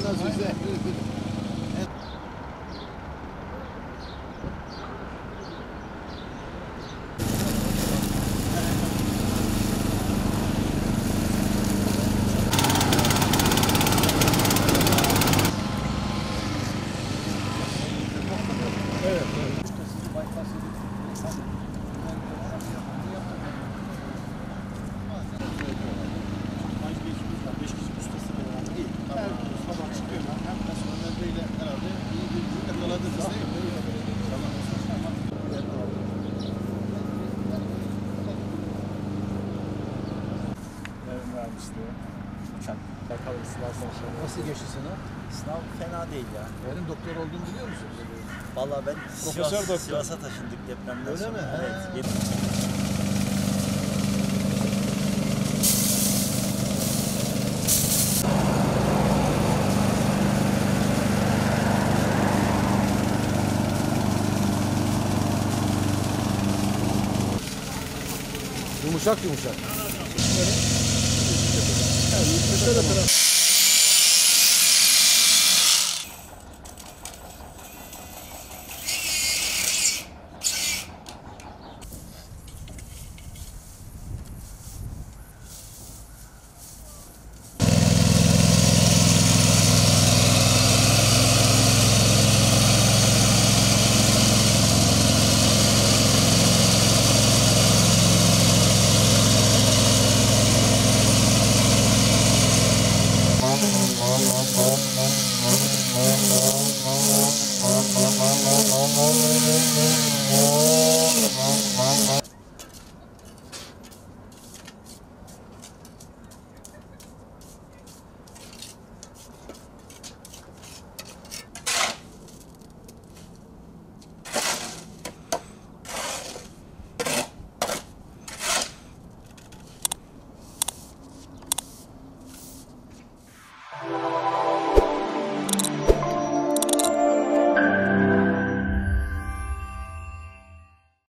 nasipse. Evet. Bakalım sınav sonuçlarına. Nasıl geçti sınav? Sınav fena değil ya. Benim doktor olduğumu biliyor musunuz? Vallahi ben Profesör doktor. Sivas'a taşındık depremden Öyle sonra. mi? Evet. Yumuşak yumuşak. Şöyle. Evet, şöyle taraf.